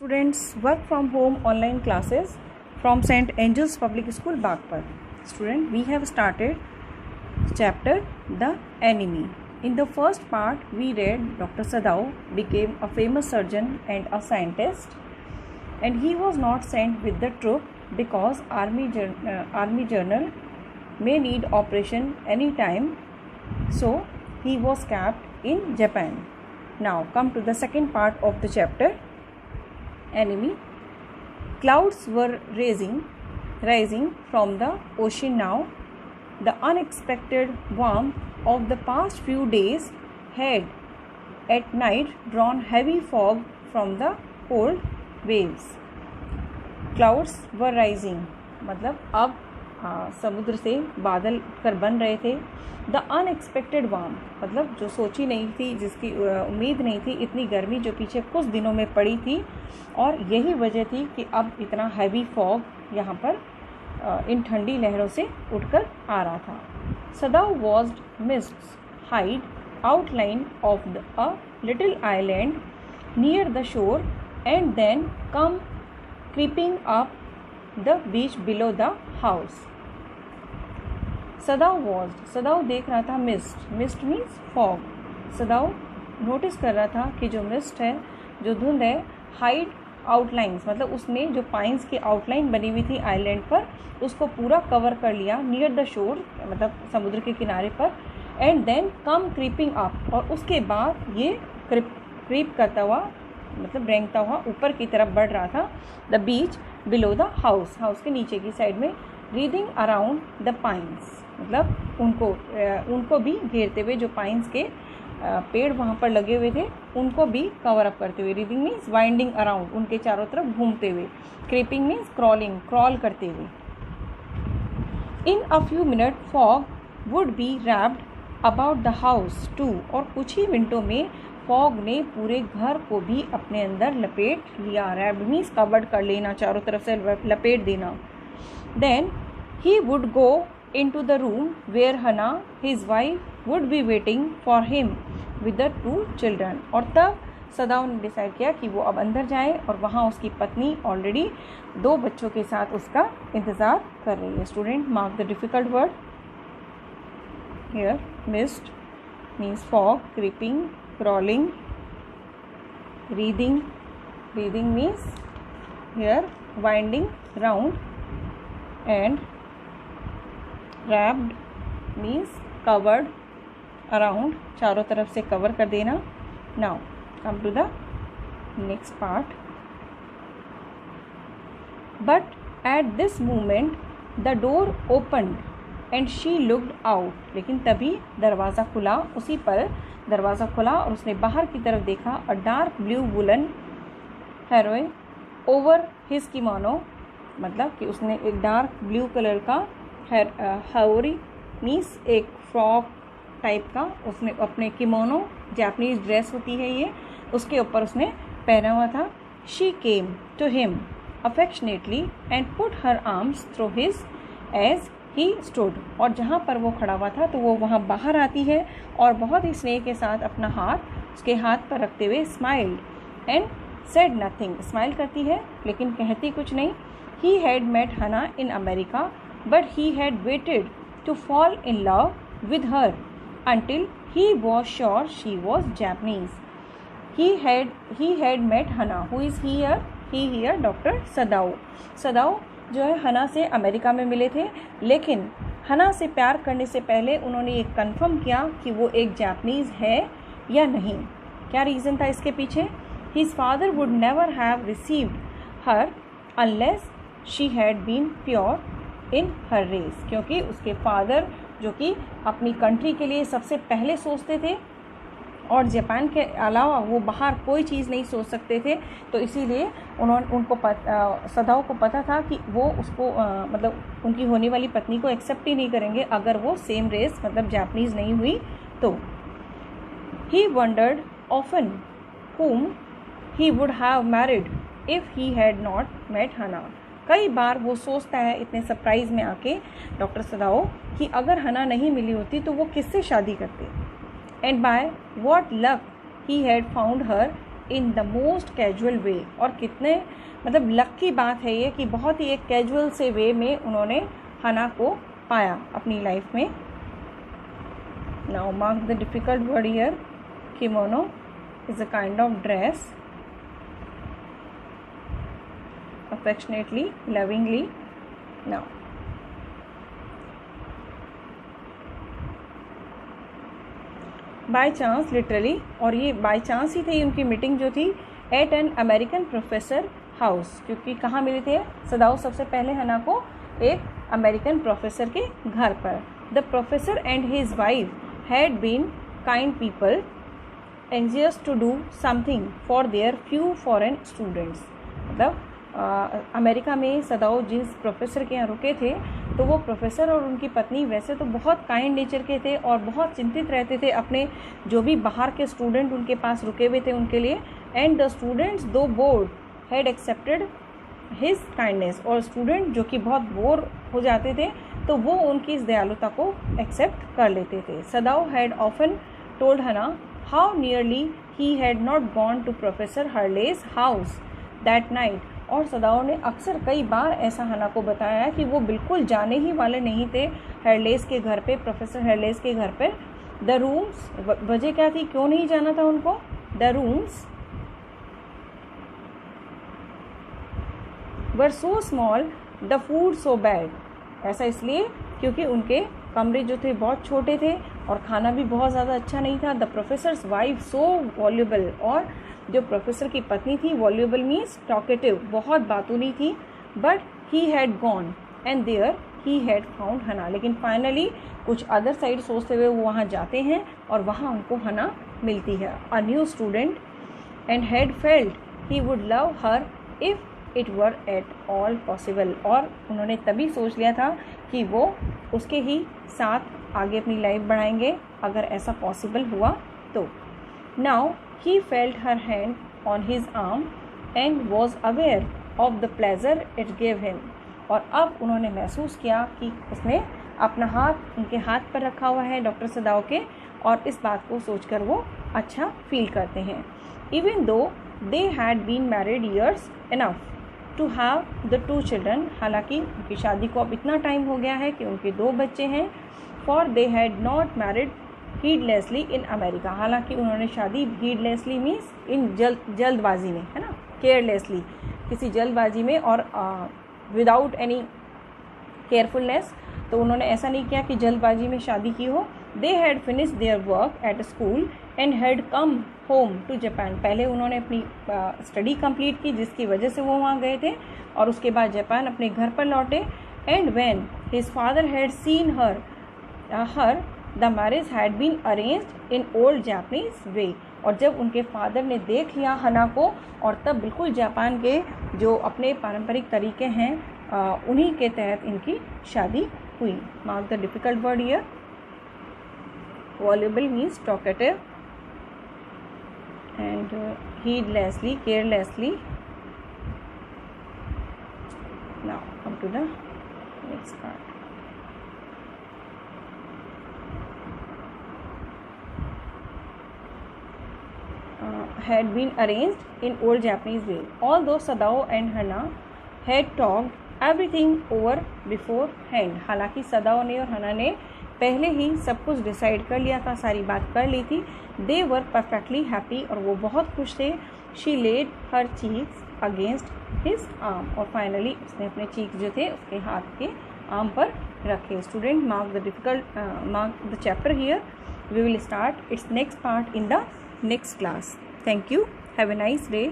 Students, work from home online classes from St. Angel's Public School, Bagpat. Student, we have started chapter The Enemy. In the first part, we read Dr. Sadao became a famous surgeon and a scientist, and he was not sent with the troop because army journal may need operation anytime, so he was kept in Japan. Now come to the second part of the chapter. Enemy. Clouds were rising from the ocean now. The unexpected warmth of the past few days had at night drawn heavy fog from the cold waves. Clouds were rising मतलब अब समुद्र से बादल कर बन रहे थे. The unexpected warm मतलब जो सोची नहीं थी, जिसकी उम्मीद नहीं थी, इतनी गर्मी जो पीछे कुछ दिनों में पड़ी थी, और यही वजह थी कि अब इतना हैवी फॉग यहाँ पर इन ठंडी लहरों से उठकर आ रहा था. Sadao watched mists hide outline of a little island near the shore and then come creeping up the beach below the house. Sadao देख रहा था mist means fog. Sadao notice कर रहा था कि जो मिस्ट है, जो धुंध है, हाइड आउटलाइंस मतलब उसने जो पाइन्स की आउटलाइन बनी हुई थी आइलैंड पर, उसको पूरा कवर कर लिया. नियर द शोर मतलब समुद्र के किनारे पर. And then come creeping up और उसके बाद ये क्रीप करता हुआ मतलब रेंगता हुआ ऊपर की तरफ बढ़ रहा था. The beach below the house के नीचे की साइड में. रीडिंग अराउंड द पाइन्स मतलब उनको भी घेरते हुए, जो पाइन्स के पेड़ वहाँ पर लगे हुए थे उनको भी कवर अप करते हुए. रीडिंग मीन्स वाइंडिंग अराउंड, उनके चारों तरफ घूमते हुए. क्रीपिंग मीन्स क्रॉल करते हुए. In a few minutes fog would be wrapped about the house too और कुछ ही मिनटों में फॉग ने पूरे घर को भी अपने अंदर लपेट लिया. रैप्ड मीन्स कवर्ड कर लेना, चारों तरफ से लपेट देना. Then he would go into the room where Hannah, his wife, would be waiting for him with the 2 children. और तब सदाओ ने डिसाइड किया कि वो अब अंदर जाए और वहाँ उसकी पत्नी ऑलरेडी 2 बच्चों के साथ उसका इंतज़ार कर रही है. Student, mark the difficult word here. Mist means fog, creeping, crawling. Breathing means here winding round, and wrapped means covered around, चारों तरफ से कवर कर देना. Now come to the next part. But at this moment the door opened and she looked out. लेकिन तभी दरवाज़ा खुला, उसी पर दरवाज़ा खुला और उसने बाहर की तरफ देखा. A dark blue woolen heroine over his kimono मतलब कि उसने एक डार्क ब्लू कलर का हाओरी मीन्स एक फ्रॉक टाइप का उसने अपने किमोनो, जापानीज ड्रेस होती है ये, उसके ऊपर उसने पहना हुआ था. She came to him affectionately and put her arms through his as he stood. और जहाँ पर वो खड़ा हुआ था तो वो वहाँ बाहर आती है और बहुत ही स्नेह के साथ अपना हाथ उसके हाथ पर रखते हुए smiled and said nothing. Smile करती है लेकिन कहती कुछ नहीं. ही हैड मेट हना in America but he had waited to fall in love with her until he was sure she was Japanese. He had met Hana. Who is he here? He here Dr. Sadao. सदाओ जो है हना से America में मिले थे, लेकिन हना से प्यार करने से पहले उन्होंने ये कंफर्म किया कि वो एक जापानीज़ है या नहीं. क्या रीज़न था इसके पीछे? His father would never have received her unless she had been pure in her race. क्योंकि उसके फादर जो कि अपनी कंट्री के लिए सबसे पहले सोचते थे और जापान के अलावा वो बाहर कोई चीज़ नहीं सोच सकते थे, तो इसीलिए सदाओ को पता था कि वो उसको मतलब उनकी होने वाली पत्नी को एक्सेप्ट ही नहीं करेंगे अगर वो सेम रेस मतलब जापानीज़ नहीं हुई तो. He wondered often whom he would have married if he had not met Hannah. कई बार वो सोचता है इतने सरप्राइज़ में आके डॉक्टर सदाओ कि अगर हना नहीं मिली होती तो वो किससे शादी करते. And by what luck he had found her in the most casual way, और कितने मतलब लक की बात है ये कि बहुत ही एक कैजुअल से वे में उन्होंने हना को पाया अपनी लाइफ में। Now mark the difficult word here. Kimono is a kind of dress, affectionately, lovingly. Now by chance, literally, और ये बाय चांस ही थी उनकी मीटिंग जो थी at an American professor house, क्योंकि कहाँ मिले थे सदाओ सबसे पहले हना को एक अमेरिकन प्रोफेसर के घर पर। The professor and his wife had been kind people anxious to do something for their few foreign students. मतलब अमेरिका में सदाओ जिस प्रोफेसर के यहाँ रुके थे, तो वो प्रोफेसर और उनकी पत्नी वैसे तो बहुत काइंड नेचर के थे और बहुत चिंतित रहते थे अपने जो भी बाहर के स्टूडेंट उनके पास रुके हुए थे उनके लिए। एंड द स्टूडेंट्स दो board had accepted his kindness, और स्टूडेंट जो कि बहुत बोर हो जाते थे तो वो उनकी इस दयालुता को एक्सेप्ट कर लेते थे। Sadao had often told Hana how nearly he had not gone to professor Harley's house that night, और सदाओ ने अक्सर कई बार ऐसा हना को बताया कि वो बिल्कुल जाने ही वाले नहीं थे हर्लेस के घर पे, प्रोफेसर हर्लेस के घर पे। द रूम्स, वजह क्या थी, क्यों नहीं जाना था उनको? The rooms were so small, the food so bad. ऐसा इसलिए क्योंकि उनके कमरे जो थे बहुत छोटे थे और खाना भी बहुत ज़्यादा अच्छा नहीं था। The professors wife so voluble, और जो प्रोफेसर की पत्नी थी, वॉल्यूबल मीन्स टॉकेटिव, बहुत बातूनी थी। But he had gone and there he had found Hana, लेकिन फाइनली कुछ अदर साइड सोचते हुए वो वहाँ जाते हैं और वहाँ उनको हना मिलती है, a new student, and had felt he would love her if it were at all possible, और उन्होंने तभी सोच लिया था कि वो उसके ही साथ आगे अपनी लाइफ बढ़ाएंगे अगर ऐसा पॉसिबल हुआ तो। Now he felt her hand on his arm and was aware of the pleasure it gave him, और अब उन्होंने महसूस किया कि उसने अपना हाथ उनके हाथ पर रखा हुआ है डॉक्टर सदाओ के, और इस बात को सोचकर वो अच्छा फील करते हैं। Even though they had been married years enough to have the two children, हालांकि उनकी शादी को अब इतना टाइम हो गया है कि उनके 2 बच्चे हैं। For they had not married heedlessly in America, हालांकि उन्होंने शादी हीडलेसली मीन्स इन जल्दबाजी में, है ना, केयरलेसली, किसी जल्दबाजी में और विदाउट एनी केयरफुलनेस, तो उन्होंने ऐसा नहीं किया कि जल्दबाजी में शादी की हो। They had finish their work at school and had come home to Japan, पहले उन्होंने अपनी स्टडी कंप्लीट की जिसकी वजह से वो वहाँ गए थे, और उसके बाद जापान अपने घर पर लौटे। And when his father had seen her the marriage had been arranged in old Japanese way, और जब उनके फादर ने देख लिया हना को, और तब बिल्कुल जापान के जो अपने पारंपरिक तरीके हैं उन्हीं के तहत इनकी शादी हुई। Mark the difficult word here. Voluble means talkative, and heedlessly, carelessly. Now come to the next part. Had been arranged in old Japanese way. Although Sadao and Hana had talked everything over beforehand. हालांकि सदाओ ने और हना ने पहले ही सब कुछ decide कर लिया था, सारी बात कर ली थी। They were perfectly happy, और वो बहुत खुश थे। She laid her cheeks against his arm, और फाइनली उसने अपने चीक्स जो थे उसके हाथ के आर्म पर रखे। Student, mark the chapter here. We will start its next part in the next class. Thank you. Have a nice day.